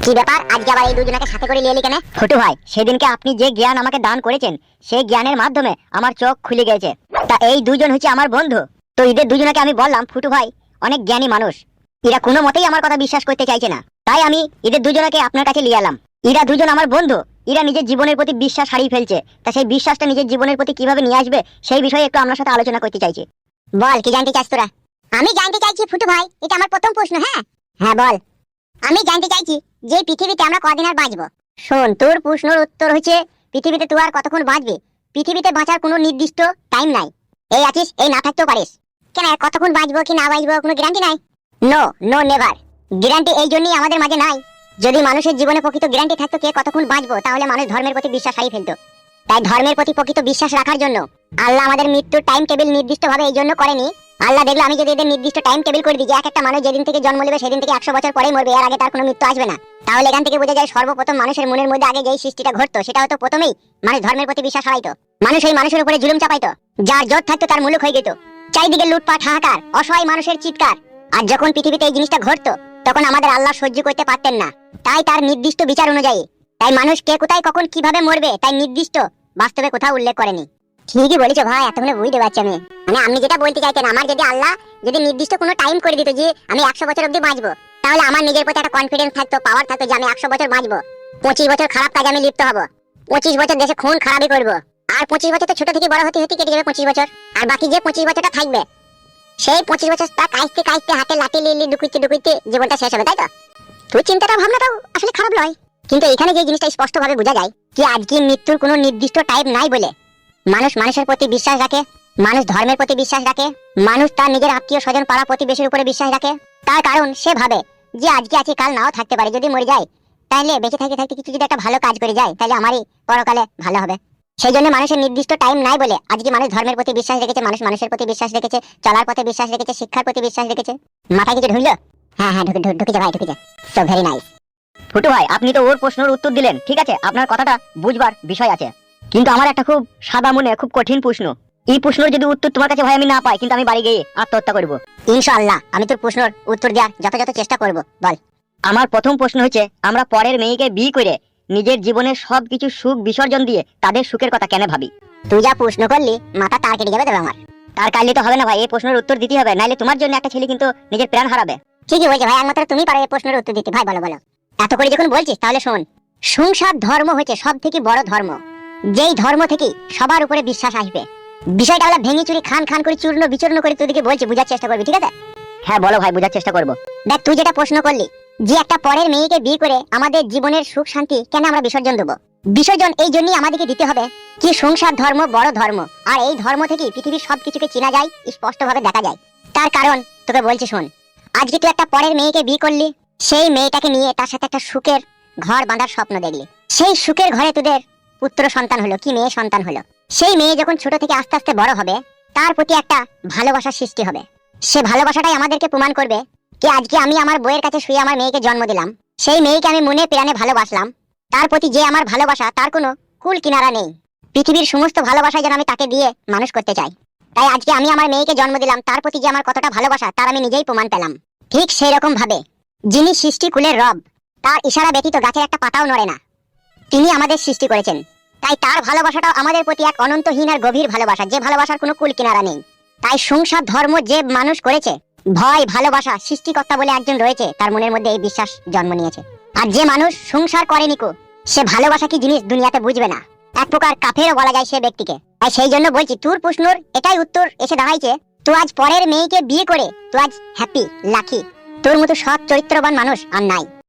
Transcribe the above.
কি ব্যাপার, আজকে আবার এই দুজনকে সাথে করে নিয়ে এলি কেন? ছোট ভাই, সেদিনকে আপনি যে জ্ঞান আমাকে দান করেছেন সেই জ্ঞানের মাধ্যমে আমার চোখ খুলে গেছে। তা এই দুজন হচ্ছে আমার বন্ধু। তো এদের দুজনকে আমি বললাম, ফুটু ভাই অনেক জ্ঞানী মানুষ, এরা কোনো মতেই আমার কথা বিশ্বাস করতে চাইছে না, তাই আমি এদের দুজনকে আপনার কাছে নিয়ে এলাম। এরা দুজন আমার বন্ধু, এরা নিজের জীবনের প্রতি বিশ্বাস হারিয়ে ফেলছে, তা সেই বিশ্বাসটা নিজের জীবনের প্রতি কিভাবে নিয়ে আসবে সেই বিষয়ে একটু আপনার সাথে আলোচনা করতে চাইছি। বল, কি জানতে চাস তোরা? আমি জানতে চাইছি ফুটু ভাই, এটা আমার প্রথম প্রশ্ন। হ্যাঁ হ্যাঁ বল। আমি জানতে চাইছি যে পৃথিবীতে আমরা কদিন আর বাঁচবো? শোন, তোর প্রশ্নের উত্তর হচ্ছে পৃথিবীতে তুই আর কতক্ষণ বাঁচবি। পৃথিবীতে বাঁচার কোনো নির্দিষ্ট টাইম নাই। এই আছিস, এই না থাকতেও পারিস। কেন, কতক্ষণ বাঁচবো কি না বাঁচবো কোনো গ্যারান্টি নাই। No no never. গ্যারান্টি এই জন্যই আমাদের মাঝে নাই। যদি মানুষের জীবনে প্রকৃত গ্যারান্টি থাকতো কে কতক্ষণ বাঁচবো, তাহলে মানুষ ধর্মের প্রতি বিশ্বাস হারিয়ে ফেলতো। তাই ধর্মের প্রতি প্রকৃত বিশ্বাস রাখার জন্য আল্লাহ আমাদের মৃত্যুর টাইম টেবিল নির্দিষ্টভাবে এই জন্য করেনি। আল্লাহ দেখলো আমি যদি এদের নির্দিষ্ট টাইম টেবিল করে দিই যে এক একটা মানুষ যেদিন থেকে জন্ম নেবে সেদিন থেকে 100 বছর পরেই মরবে, এর আগে তার কোনো মৃত্যু আসবে না, তাহলে এখান থেকে বোঝা যায় সর্বপ্রথম মানুষের মনের মধ্যে আগে যেই সৃষ্টিটা ঘটতো সেটা হতো প্রথমেই মানুষ ধর্মের প্রতি বিশ্বাস হারাইতো। মানুষ এই মানুষের উপরে জুলুম চাপাইতো, যার জোর থাকতো তার মুলুক হয়ে যেত। চারিদিকে লুটপাট, হাহাকার, অসহায় মানুষের চিৎকার। আর যখন পৃথিবীতে এই জিনিসটা ঘটতো তখন আমাদের আল্লাহ সহ্য করতে পারতেন না, তাই তার নির্দিষ্ট বিচার অনুযায়ী তাই মানুষ কে কোথায় কখন কিভাবে মরবে তাই নির্দিষ্ট বাস্তবে কোথাও উল্লেখ করেনি। ঠিকই বলেছো ভাই, এতক্ষণে বুঝতে পারছি আমি। মানে আপনি যেটা বলতে চাইছেন, আমার যদি আল্লাহ যদি নির্দিষ্ট কোনো টাইম করে দিত যে আমি 100 বছর অবধি বাঁচবো, তাহলে আমার নিজের প্রতি একটা কনফিডেন্স থাকতো, পাওয়ার থাকতো যে আমি 100 বছর বাঁচবো। 25 বছর খারাপ কাজে আমি লিপ্ত হব, 25 বছর দেশে খুন খারাপই করবো, আর 25 বছর তো ছোট থেকে বড় হতে হতে কেটে যাবে 25 বছর। আর বাকি যে 25 বছরটা থাকবে সেই 25 বছর তা কাইতে কাইতে হাতে লাঠি লিলি ডুকুইতে ডুকুইতে জীবনটা শেষ হবে, তাই তো? তুই চিন্তাটা ভাবনাটাও আসলে খারাপ নয়, কিন্তু এখানে যে জিনিসটা স্পষ্টভাবে বোঝা যায় যে আজকে মৃত্যুর কোনো নির্দিষ্ট টাইম নাই বলে মানুষ মানুষের প্রতি বিশ্বাস রাখে, মানুষ ধর্মের প্রতি বিশ্বাস রাখে, মানুষ তার নিজের আত্মীয় স্বজন পাড়া প্রতিবেশীর উপরে বিশ্বাস রাখে। তার কারণ সে ভাবে যে আজকে আছে কাল নাও থাকতে পারে, যদি মরে যায় তাহলে বেঁচে থাকতে থাকতে কিছু যদি একটা ভালো কাজ করে যায় তাহলে আমারই পরকালে ভালো হবে। সেই জন্য মানুষের নির্দিষ্ট টাইম নাই বলে আজকে মানুষ ধর্মের প্রতি বিশ্বাস রেখেছে, মানুষ মানুষের প্রতি বিশ্বাস রেখেছে, চলার পথে বিশ্বাস রেখেছে, শিক্ষার প্রতি বিশ্বাস রেখেছে। মাথায় কিছু ঢুকলো? হ্যাঁ হ্যাঁ ঢুকেছে ভাই, ঢুকেছে। So very nice. ফুটু ভাই, আপনি তো ওর প্রশ্নের উত্তর দিলেন, ঠিক আছে, আপনার কথাটা বুঝবার বিষয় আছে, কিন্তু আমার একটা খুব সাদা মনে খুব কঠিন প্রশ্ন। এই প্রশ্নের যদি উত্তর তোমার কাছে ভাই আমি না পাই, কিন্তু আমি বাড়ি গিয়ে আত্মহত্যা করব। ইনশাআল্লাহ আমি তোর প্রশ্নের উত্তর দেওয়ার যথাযথ চেষ্টা করব। বল। আমার প্রথম প্রশ্ন হচ্ছে, আমরা পরের মেয়েকে বিয়ে করে নিজের জীবনের সবকিছু সুখ বিসর্জন দিয়ে তাদের সুখের কথা কেন ভাবি? তুই যা প্রশ্ন করলি মাথা তার কেটে যাবে তবে আমার। তার কাইলে তো হবে না ভাই, এই প্রশ্নের উত্তর দিতে হবে, নাইলে তোমার জন্য একটা ছেলে কিন্তু নিজের প্রাণ হারাবে। ঠিকই বলছে ভাই, একমাত্র তুমি পারো এই প্রশ্নের উত্তর দিতে। ভাই বলো বলো। এত করে যখন বলছিস তাহলে শোন, সংসার ধর্ম হচ্ছে সব থেকে বড় ধর্ম, যেই ধর্ম থেকে সবার উপরে বিশ্বাস আসবে। বিষয়টা হলো ভেঙে চুরি খান খান করে চূর্ণ বিচূর্ণ করে তোদেরকে বলছি, বুঝার চেষ্টা করবি, ঠিক আছে? হ্যাঁ বলো ভাই, বোঝার চেষ্টা করব। দেখ, তুই যেটা প্রশ্ন করলি যে একটা পরের মেয়েকে বিয়ে করে আমাদের জীবনের সুখ শান্তি কেন আমরা বিসর্জন দেবো, বিসর্জন এই জন্যই আমাদেরকে দিতে হবে কি সংসার ধর্ম বড় ধর্ম, আর এই ধর্ম থেকে পৃথিবীর সবকিছুকে চেনা যায়, স্পষ্টভাবে দেখা যায়। তার কারণ তোকে বলছি শোন, আজকে তুই একটা পরের মেয়েকে বিয়ে করলি, সেই মেয়েটাকে নিয়ে তার সাথে একটা সুখের ঘর বাঁধার স্বপ্ন দেখলি, সেই সুখের ঘরে তোদের পুত্র সন্তান হলো কি মেয়ে সন্তান হলো। সেই মেয়ে যখন ছোট থেকে আস্তে আস্তে বড় হবে তার প্রতি একটা ভালোবাসার সৃষ্টি হবে। সে ভালোবাসাটাই আমাদেরকে প্রমাণ করবে কি আজকে আমি আমার বইয়ের কাছে শুয়ে আমার মেয়েকে জন্ম দিলাম, সেই মেয়েকে আমি মনে প্রাণে ভালোবাসলাম, তার প্রতি যে আমার ভালোবাসা তার কোনো কুল কিনারা নেই। পৃথিবীর সমস্ত ভালোবাসা যেন আমি তাকে দিয়ে মানুষ করতে চাই। তাই আজকে আমি আমার মেয়েকে জন্ম দিলাম, তার প্রতি যে আমার কতটা ভালোবাসা তার আমি নিজেই প্রমাণ পেলাম। ঠিক সেই রকম ভাবে যিনি সৃষ্টি কুলের রব, তার ইশারা ব্যতীত গাছের একটা পাতাও নড়ে না, তিনি আমাদের সৃষ্টি করেছেন। তাই তার ভালোবাসাটাও আমাদের প্রতি এক অনন্তহীন আর গভীর ভালোবাসা, যে ভালোবাসার কোনো কুল কিনারা নেই। তাই সংসার ধর্ম যে মানুষ করেছে, ভয় ভালোবাসা সৃষ্টিকর্তা বলে একজন রয়েছে, তার মনের মধ্যে এই বিশ্বাস জন্ম নিয়েছে। আর যে মানুষ সংসার করেনি কো, সে ভালোবাসা কি জিনিস দুনিয়াতে বুঝবে না, এক প্রকার কাফেরও বলা যায় সে ব্যক্তিকে। তাই সেই জন্য বলছি, তোর প্রশ্নের এটাই উত্তর এসে দাঁড়াইছে, তুই আজ পরের মেয়েকে বিয়ে করে তুই আজ হ্যাপি লাকি, তোর মতো সৎ চরিত্রবান মানুষ আর নাই।